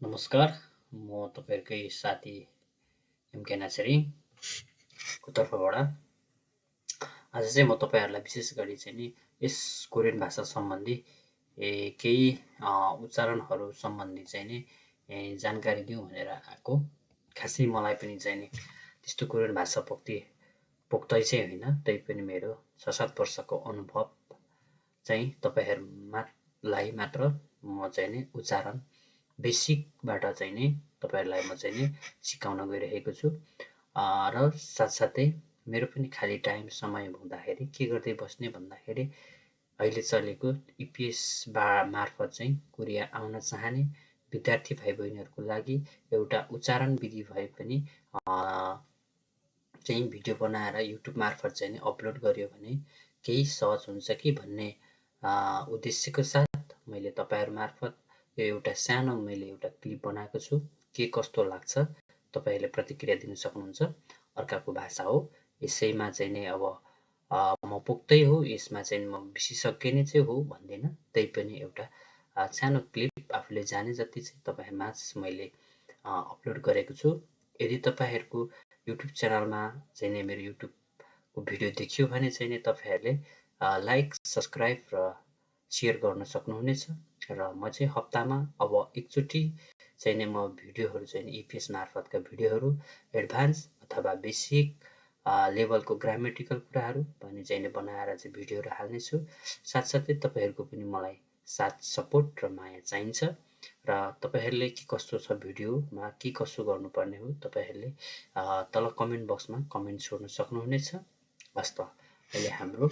नमस्कार, म तपाईँहरूकै साथी एमके नाचेरीको तर्फबाट आज चाहिँ म तपाईँहरूलाई विशेष गरी चाहिँ नि यस कोरियन भाषा सम्बन्धी केही उच्चारणहरू सम्बन्धी चाहिँ नि जानकारी दिउँ भनेर आएको। खासै मलाई पनि चाहिँ नि त्यस्तो कोरियन भाषा पोख्दै चाहिँ होइन, तैपनि मेरो 6-7 वर्षको अनुभव चाहिँ तपाईँहरूलाई मात्र म चाहिँ नि उच्चारण बेसिकबाट चाहिँ नि तपाईँहरूलाई म चाहिँ नि सिकाउन गइरहेको छु। र साथसाथै मेरो पनि खाली टाइम समय हुँदाखेरि के गर्दै बस्ने भन्दाखेरि अहिले चलेको इपिएस मार्फत चाहिँ कोरिया आउन चाहने विद्यार्थी भाइ बहिनीहरूको लागि एउटा उच्चारण विधि भए पनि चाहिँ भिडियो बनाएर युट्युब मार्फत चाहिँ नि अपलोड गर्यो भने केही सहज हुन्छ कि भन्ने उद्देश्यको साथ मैले तपाईँहरू मार्फत यो एउटा सानो मैले एउटा क्लिप बनाएको छु। के कस्तो लाग्छ तपाईँहरूले प्रतिक्रिया दिन सक्नुहुन्छ। अर्काको भाषा हो, यसैमा चाहिँ नि अब म पोख्दै हो, यसमा चाहिँ म विशेषज्ञ नै चाहिँ हो भन्दिनँ, तैपनि एउटा सानो क्लिप आफूले जाने जति चाहिँ तपाईँहरूमाझ मैले अपलोड गरेको छु। यदि तपाईँहरूको युट्युब च्यानलमा चाहिँ नि मेरो युट्युबको भिडियो देखियो भने चाहिँ नि तपाईँहरूले लाइक, सब्सक्राइब र सेयर गर्न सक्नुहुनेछ। र म चाहिँ हप्तामा अब एकचोटि चाहिँ नि म भिडियोहरू चाहिँ नि इपिएस मार्फतका भिडियोहरू एडभान्स अथवा बेसिक लेभलको ग्रामेटिकल कुराहरू भने चाहिँ नि बनाएर चाहिँ भिडियोहरू हाल्नेछु। साथसाथै तपाईँहरूको पनि मलाई साथ सपोर्ट र माया चाहिन्छ र तपाईँहरूले के कस्तो छ भिडियोमा के कसो गर्नुपर्ने हो तपाईँहरूले तल कमेन्ट बक्समा कमेन्ट छोड्न सक्नुहुनेछ। हस् त अहिले हाम्रो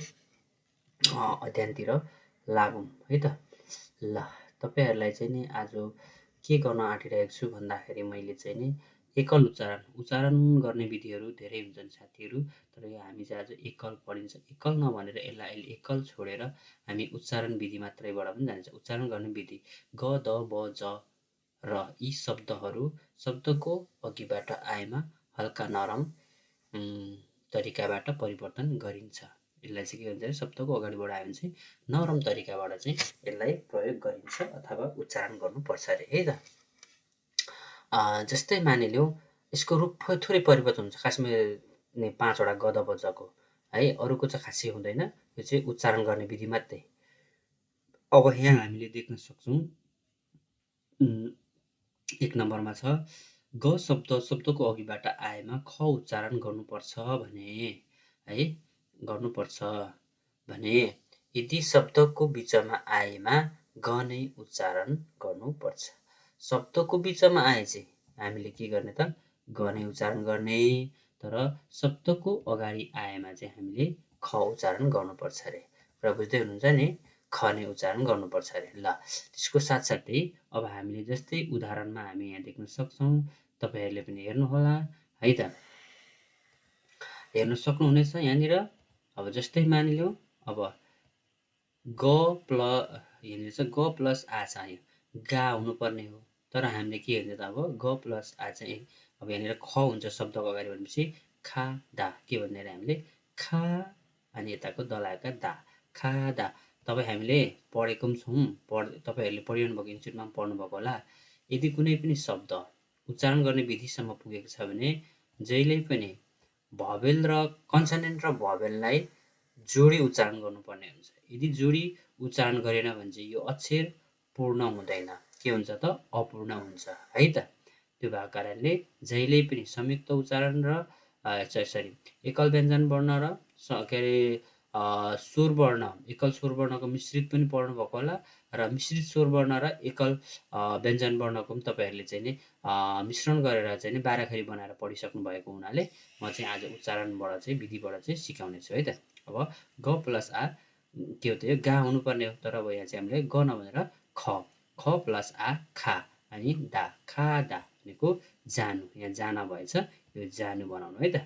अध्ययनतिर लागौँ है त। ल तपाईँहरूलाई चाहिँ नि आज के गर्न आँटिरहेको छु भन्दाखेरि मैले चाहिँ नि एकल उच्चारण गर्ने विधिहरू धेरै हुन्छन् साथीहरू, तर यो हामी चाहिँ आज एकल पढिन्छ। एकल नभनेर यसलाई अहिले एकल छोडेर हामी उच्चारण विधि मात्रैबाट पनि जानिन्छ। उच्चारण गर्ने विधि ग, द, ब, ज र यी शब्दको अघिबाट आएमा हल्का नरम तरिकाबाट परिवर्तन गरिन्छ। यसलाई चाहिँ के भन्छ, शब्दको अगाडिबाट आयो भने चाहिँ नरम तरिकाबाट चाहिँ यसलाई प्रयोग गरिन्छ अथवा उच्चारण गर्नुपर्छ अरे है त। जस्तै मानिलिउँ यसको रूप थोरै परिवर्तन हुन्छ। खासमा 5वटा गद बजको है, अरूको चाहिँ खासै हुँदैन, यो चाहिँ उच्चारण गर्ने विधि मात्रै। अब यहाँ हामीले देख्न सक्छौँ 1 नम्बरमा छ ग शब्दको अघिबाट आएमा ख उच्चारण गर्नुपर्छ भने यदि शब्दको बिचमा आएमा ग नै उच्चारण गर्नुपर्छ। शब्दको बिचमा आए चाहिँ हामीले के गर्ने त ग नै उच्चारण गर्ने, तर शब्दको अगाडि आएमा चाहिँ हामीले ख उच्चारण गर्नुपर्छ अरे। र बुझ्दै हुनुहुन्छ नि, ख नै उच्चारण गर्नुपर्छ अरे। ल त्यसको साथसाथै अब हामीले जस्तै उदाहरणमा हामी यहाँ देख्न सक्छौँ, तपाईँहरूले पनि हेर्नुहोला है त, हेर्न सक्नुहुनेछ यहाँनिर। अब जस्तै मानिलिउँ अब यहाँनिर चाहिँ ग प्लस आ छ, गा हुनुपर्ने हो, तर हामीले के हुन्छ त अब ग प्लस आ चाहिँ अब यहाँनिर ख हुन्छ शब्दको अगाडि भनेपछि खा दा के भन्ने अरे हामीले खा अनि यताको दलाएका दा खादा। तपाईँ हामीले पढेको पनि छौँ, तपाईँहरूले पढिरहनु भएको इन्स्टिट्युटमा पनि पढ्नुभएको होला। यदि कुनै पनि शब्द उच्चारण गर्ने विधिसम्म पुगेको छ भने जहिले पनि भवेल र कन्सोनेन्ट र भवेललाई जोडी उच्चारण गर्नुपर्ने हुन्छ। यदि जोडी उच्चारण गरेन भने चाहिँ यो अक्षर पूर्ण हुँदैन, के हुन्छ त अपूर्ण हुन्छ है त। त्यो भएको कारणले जहिले पनि संयुक्त उच्चारण र एकल व्यञ्जन वर्ण र के अरे स्वर वर्ण, एकल स्वर वर्णको मिश्रित पनि पढ्नु भएको होला र मिश्रित स्वर वर्ण र एकल व्यञ्जन वर्णको पनि तपाईँहरूले चाहिँ नि मिश्रण गरेर चाहिँ नि बाराखरी बनाएर पढिसक्नु भएको हुनाले म चाहिँ आज उच्चारणबाट चाहिँ विधिबाट चाहिँ सिकाउने छु है त। अब ग प्लस आ के हो त, यो गा हुनुपर्ने हो, तर अब यहाँ चाहिँ हामीले ग नभनेर ख प्लस आ खा अनि दा खा दा भनेको जानु, यहाँ जान भएछ, यो जानु बनाउनु है त।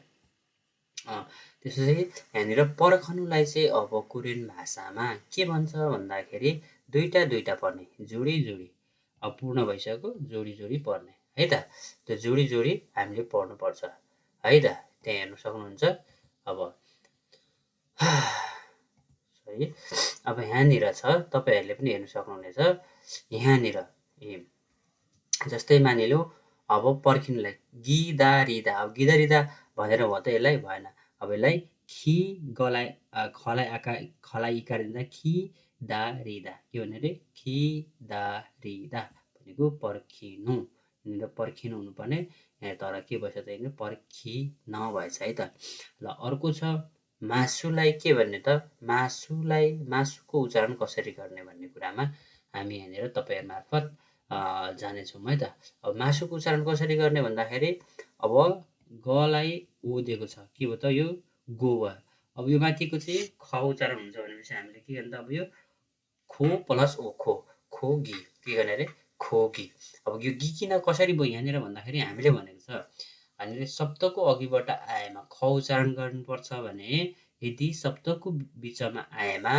त्यसपछि यहाँनिर पर्खनुलाई चाहिँ अब कोरियन भाषामा के भन्छ भन्दाखेरि दुईटा पर्ने, जोडी अब पूर्ण भइसक्यो जोडी पर्ने है त। त्यो जोडी हामीले पढ्नुपर्छ है त। त्यहाँ हेर्न सक्नुहुन्छ अब अब यहाँनिर छ, तपाईँहरूले पनि हेर्न सक्नुहुनेछ। यहाँनिर जस्तै मानिलिउँ अब पर्खिनुलाई गिदा रिदा, अब गिदा रिदा भनेर भयो त यसलाई भएन। अब यसलाई खि गलाई खलाई आकार खलाई इकार दिँदा खि दा रिदा के भन्यो अरे खि दा रिदा भनेको पर्खिनु। यहाँनिर पर्खिनु हुनुपर्ने तर के भएछ त यहाँनिर पर्खिन भएछ है त। ल अर्को छ मासुलाई के भन्ने त मासुलाई मासुको उच्चारण कसरी गर्ने भन्ने कुरामा हामी यहाँनिर तपाईँहरू मार्फत जानेछौँ है त। अब मासुको उच्चारण कसरी गर्ने भन्दाखेरि अब गलाई ओ दिएको छ के भयो त यो गो भयो। अब यो माथिको चाहिँ ख उच्चारण हुन्छ भनेपछि हामीले के गर्ने त अब यो खो प्लस ओ खोगी के गर्ने अरे खोगी। अब यो गी किन कसरी भयो यहाँनिर भन्दाखेरि हामीले भनेको छ हामीले शब्दको अघिबाट आएमा ख उच्चारण गर्नुपर्छ भने यदि शब्दको बिचमा आएमा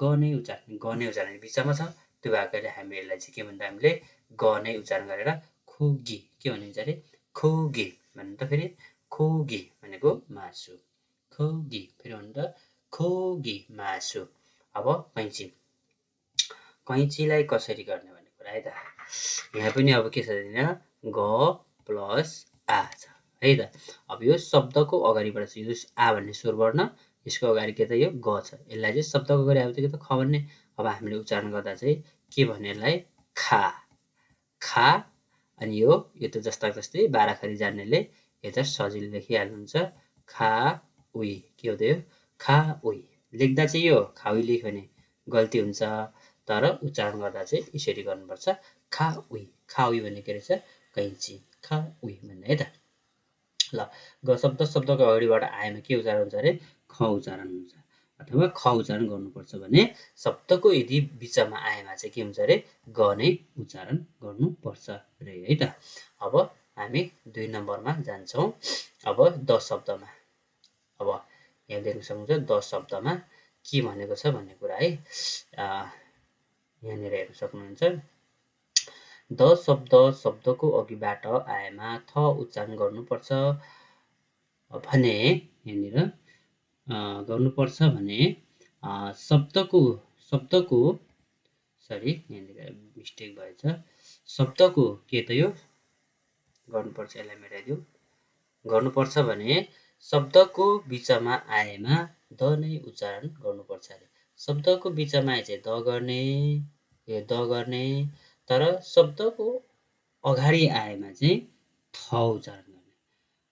ग नै उच्चारण बिचमा छ त्यो भएकोले हामी यसलाई चाहिँ के भन्दा हामीले ग नै उच्चारण गरेर खोगी के भनिन्छ अरे खोगी भन्नु त फेरि खोगी भनेको मासु खोगी फेरि भन्नु त खोगी मासु। अब कैँचीलाई कसरी गर्ने भन्ने कुरा है त। यहाँ पनि अब के छ भने ग प्लस आ छ है त। अब यो शब्दको अगाडिबाट छ यो आ भन्ने स्वर वर्ण यसको अगाडि के त यो ग छ यसलाई चाहिँ शब्दको अगाडि आउँछ के त ख भन्ने। अब हामीले उच्चारण गर्दा चाहिँ के भन्ने यसलाई खा खा अनि यो त जस्ता जस्तै बाराखरी जान्नेले यो त सजिलो लेखिहाल्नुहुन्छ खा उही के हो त यो खा उही। लेख्दा चाहिँ यो खाउई लेख्यो भने गल्ती हुन्छ तर उच्चारण गर्दा चाहिँ यसरी गर्नुपर्छ खा उही भन्ने के रहेछ कैँची खा उही भन्ने है त। ल शब्दको अगाडिबाट आएमा के उच्चारण हुन्छ अरे ख उच्चारण हुन्छ अथवा ख उच्चारण गर्नुपर्छ भने शब्दको यदि बिचमा आएमा चाहिँ के हुन्छ अरे ग नै उच्चारण गर्नुपर्छ रे है त। अब हामी 2 नम्बरमा जान्छौँ। अब द शब्दमा अब यहाँ देख्न सक्नुहुन्छ द शब्दमा के भनेको छ भन्ने कुरा है। यहाँनिर हेर्न सक्नुहुन्छ द शब्दको अघिबाट आएमा थ उच्चारण गर्नुपर्छ भने यहाँनिर गर्नुपर्छ भने शब्दको सरी यहाँनिर मिस्टेक भएछ शब्दको के त यो गर्नुपर्छ यसलाई मेटाइदिउँ गर्नुपर्छ भने शब्दको बिचमा आएमा द नै उच्चारण गर्नुपर्छ अरे। शब्दको बिचमा आए चाहिँ द गर्ने तर शब्दको अगाडि आएमा चाहिँ थ उच्चारण गर्ने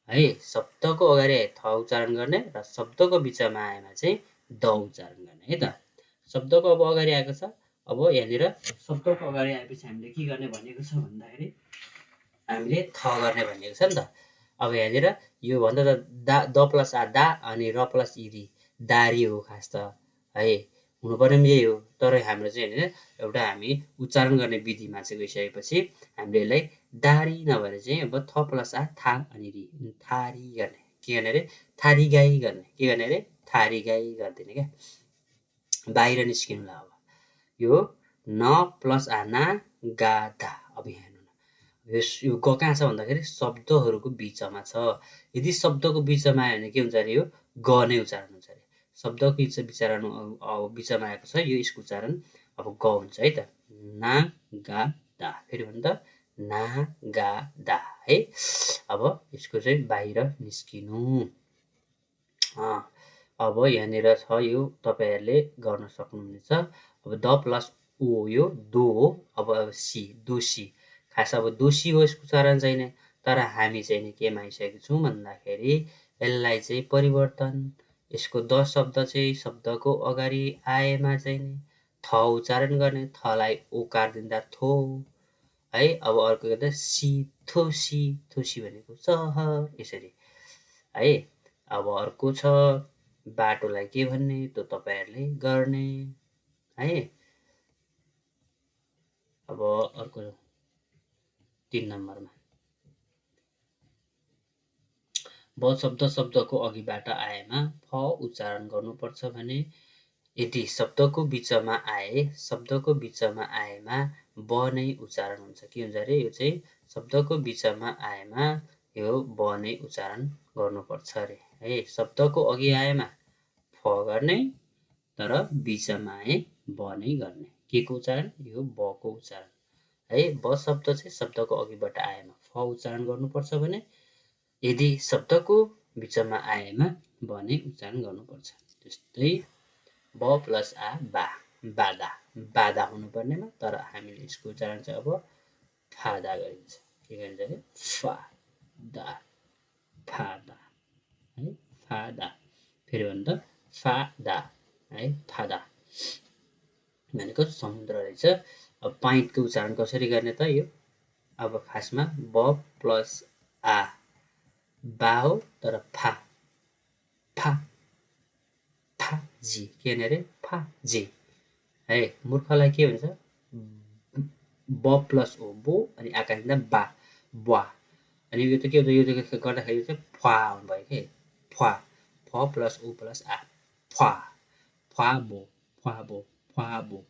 है। शब्दको अगाडि थ उच्चारण गर्ने र शब्दको बिचमा आएमा चाहिँ द उच्चारण गर्ने है त। शब्दको अब अगाडि आएको छ अब यहाँनिर शब्दको अगाडि आएपछि हामीले के गर्ने भनेको छ भन्दाखेरि हामीले थ गर्ने भनेको छ नि त। अब यहाँनिर यो भन्दा त द प्लस आ दा अनि र प्लस इरी दारी हो खास त है हुनुपर्ने पनि यही हो तर हाम्रो चाहिँ होइन एउटा हामी उच्चारण गर्ने विधिमा चाहिँ गइसकेपछि हामीले यसलाई दारी नभएर चाहिँ अब थ प्लस आ था अनि री थारी गर्ने के गर्ने अरे थारी गाई गर्ने के गर्ने अरे थारी गाई गरिदिने क्या बाहिर निस्किनुलाई। अब यो न प्लस आ ना गा दा अब यहाँ यो ग कहाँ छ भन्दाखेरि शब्दहरूको बिचमा छ। यदि शब्दको बिचमा आयो भने के हुन्छ अरे यो ग नै उच्चारण हुन्छ अरे। शब्दको बिचमा आएको छ यो यसको उच्चारण अब ग हुन्छ है त। ना गा दा फेरि भन्नु त ना गा दा है। अब यसको चाहिँ बाहिर निस्किनु। अब यहाँनिर छ यो तपाईँहरूले गर्न सक्नुहुनेछ। अब द प्लस ओ यो दो हो अब सी दोषी खास अब दोषी हो यसको उच्चारण चाहिने तर हामी चाहिँ नि केमा आइसकेको छौँ भन्दाखेरि यसलाई चाहिँ परिवर्तन यसको द शब्द चाहिँ शब्दको अगाडि आएमा चाहिँ नि थ उच्चारण गर्ने थलाई ओकार दिँदा थो है। अब अर्को के त थोसी भनेको सहर यसरी है। अब अर्को छ बाटोलाई के भन्ने त्यो तपाईँहरूले गर्ने है। अब अर्को 3 नम्बरमा ब शब्दको अघिबाट आएमा फ उच्चारण गर्नुपर्छ भने यदि शब्दको बिचमा आएमा ब नै उच्चारण हुन्छ के हुन्छ अरे यो चाहिँ शब्दको बिचमा आएमा यो ब नै उच्चारण गर्नुपर्छ अरे है। शब्दको अघि आएमा फ गर्ने तर बिचमा आए ब नै गर्ने के को उच्चारण यो ब को उच्चारण है। ब शब्द चाहिँ शब्दको अघिबाट आएमा फ उच्चारण गर्नुपर्छ भने यदि शब्दको बिचमा आएमा ब नै उच्चारण गर्नुपर्छ। जस्तै ब प्लस आ बा, बादा, बादा हुनुपर्नेमा तर हामीले यसको उच्चारण चाहिँ अब फादा गरिन्छ। के गरिन्छ अरे फादा, फादा है, फादा। फेरि भन्नु त फादा है, फादा भनेको समुद्र रहेछ। अब पाइन्टको उच्चारण कसरी गर्ने त यो? अब खासमा ब प्लस आ बा हो तर फा, फा, फा जी के गर्ने अरे फा जी है। मूर्खलाई के भन्छ? ब प्लस ओ बो अनि आकाश बा, बुवा। अनि यो त के हुन्छ? यो त गर्दाखेरि चाहिँ फ्वा हुनुभयो के, फ्वा, फ प्लस उ प्लस आ, फ्वा, फ्वा बो, फ्वा बो, फ्वा बो,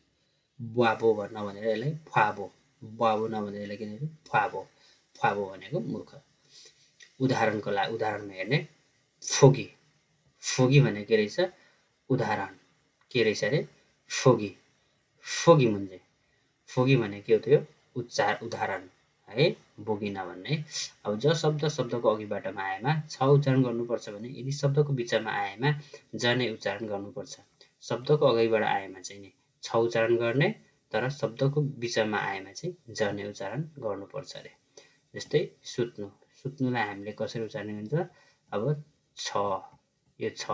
बुवाबो नभनेर यसलाई फ्वाबो, बुवाबो नभनेर यसलाई के अरे फ्वाबो, फ्वाबो भनेको मूर्ख। उदाहरणको लागि उदाहरणमा हेर्ने फोगी, फोगी भनेको के रहेछ? उदाहरण के रहेछ अरे फोगी, फोगी मुन्जे, फोगी भनेको के हो त्यो? उदाहरण है, बोगिन भन्ने। अब ज शब्द शब्दको अघिबाटमा आएमा छ उच्चारण गर्नुपर्छ भने यदि शब्दको बिचमा आएमा ज नै उच्चारण गर्नुपर्छ। शब्दको अगाडिबाट आएमा चाहिँ नि छ उच्चारण गर्ने तर शब्दको बिचमा आएमा चाहिँ ज नै उच्चारण गर्नुपर्छ अरे। जस्तै सुत्नु, सुत्नुलाई हामीले कसरी उच्चारण गरिन्छ? अब छ, यो छ,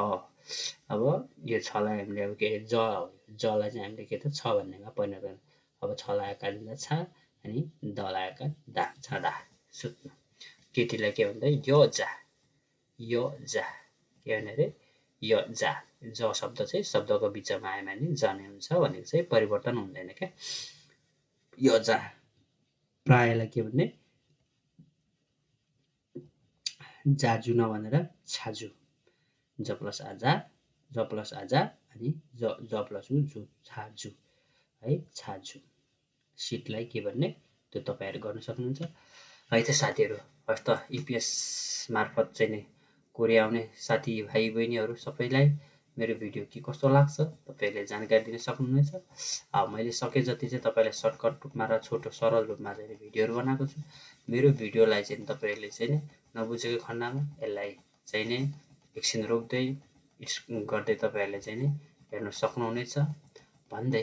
अब यो छलाई हामीले अब के जलाई चाहिँ हामीले के त छ भन्नेमा परिणत गर्नु। अब छलाई आकार दिँदा छ अनि दलाई आकार दा, छदा, सुत्नु। केटीलाई के भन्छ? यो जा, यो जा के भने अरे यो जा। ज शब्द चाहिँ शब्दको बिचमा आएमा नि ज नै हुन्छ भनेको चाहिँ परिवर्तन हुँदैन क्या। यो जा प्रायलाई के भन्ने? जाजु नभनेर छाजु, ज प्लस आजा, ज प्लस आजा अनि ज प्लस उ जु, छाजु है, छाजु। सिटलाई के भन्ने त्यो तपाईँहरू गर्न सक्नुहुन्छ है त साथीहरू। हस् त इपिएस मार्फत चाहिँ नि कोरिया आउने साथीभाइ बहिनीहरू सबैलाई मेरो भिडियो के कस्तो लाग्छ तपाईँहरूले जानकारी दिन सक्नुहुनेछ। मैले सके जति चाहिँ तपाईँलाई सर्टकट रूपमा र छोटो सरल रूपमा चाहिँ भिडियोहरू बनाएको छु। मेरो भिडियोलाई चाहिँ तपाईँहरूले चाहिँ नि नबुझेको खण्डमा यसलाई चाहिँ नि एकछिन रोक्दै गर्दै तपाईँहरूले चाहिँ नि हेर्न सक्नुहुनेछ भन्दै